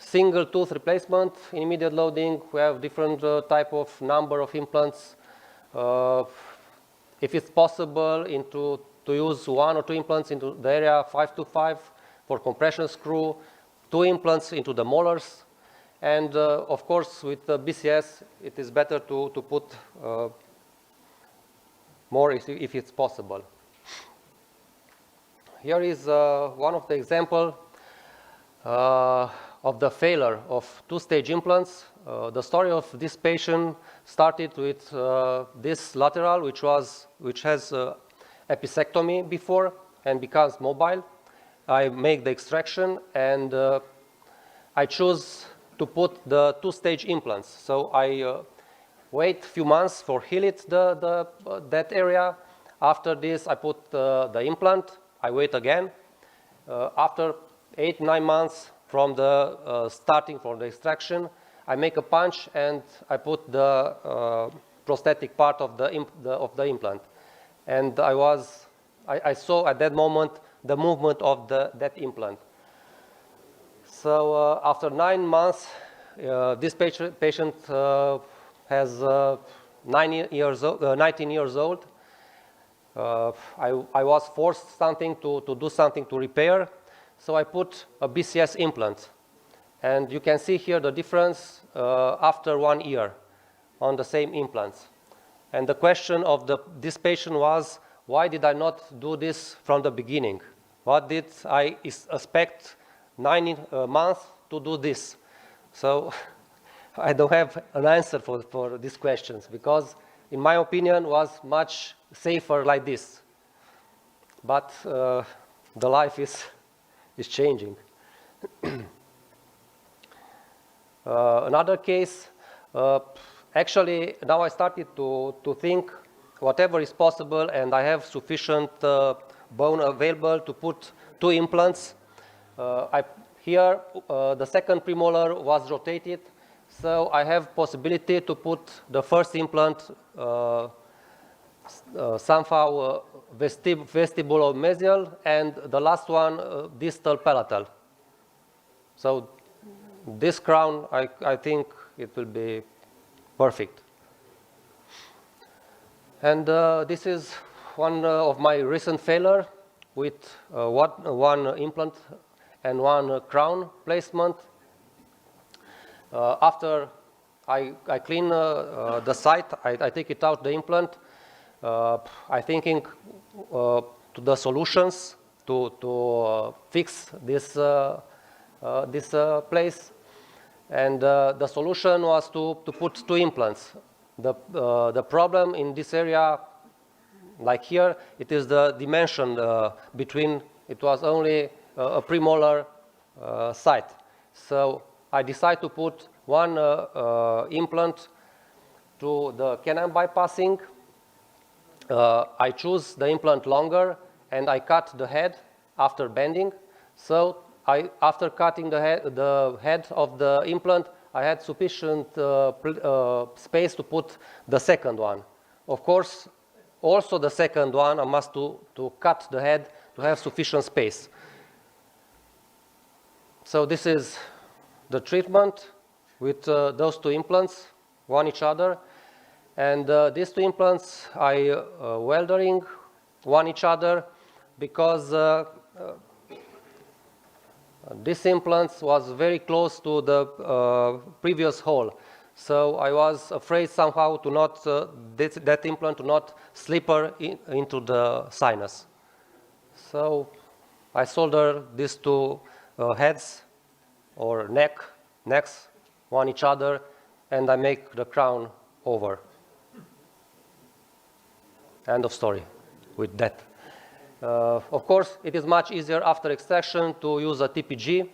single tooth replacement in immediate loading. We have different type of number of implants. If it's possible, to use 1 or 2 implants into the area 5 to 5 for compression screw, 2 implants into the molars, and of course with the BCS it is better to put more if it's possible. Here is one of the examples of the failure of 2-stage implants. The story of this patient started with this lateral, which has episectomy before and becomes mobile. I make the extraction and I choose to put the 2-stage implants. So I wait a few months for heal it that area. After this, I put the implant. I wait again. After 8-9 months from the starting from the extraction, I make a punch and I put the prosthetic part of the implant. And I saw at that moment the movement of that implant. So after 9 months, this patient has 19 years old. I was forced to do something to repair, so I put a BCS implant. And you can see here the difference after 1 year on the same implants. And the question of this patient was, why did I not do this from the beginning? What did I expect 9 months to do this? So I don't have an answer for these questions, because in my opinion was much safer like this. But the life is changing. Another case, actually now I started to think whatever is possible, and I have sufficient bone available to put 2 implants. Here the second premolar was rotated, so I have possibility to put the first implant somehow vestibulomesial, and the last one distal palatal. So this crown, I think it will be perfect. And this is one of my recent failure with one implant and 1 crown placement. After I clean the site, I take it out the implant. I thinking to the solutions to fix this place, and the solution was to put 2 implants. The problem in this area, like here, it is the dimension between. It was only a premolar site, so I decide to put 1 implant to the canine bypassing. I choose the implant longer, and I cut the head after bending. So after cutting the head of the implant, I had sufficient space to put the second one. Of course, also the second one I must to cut the head to have sufficient space. So this is the treatment with those 2 implants, one each other. And these 2 implants I weldering one each other, because this implant was very close to the previous hole. So I was afraid somehow to not that implant to not slip into the sinus. So I solder these 2 heads or necks, one each other, and I make the crown over. End of story with that. Of course, it is much easier after extraction to use a TPG.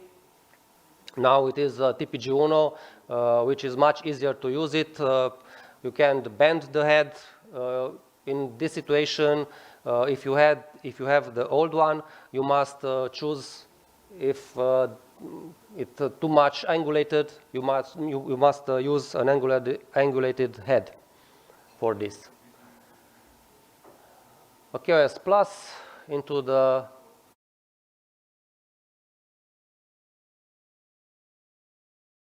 Now it is a TPG-1, which is much easier to use it. You can bend the head. In this situation, if you have the old one, you must choose if it's too much angulated. You must use an angulated head for this. OS Plus into the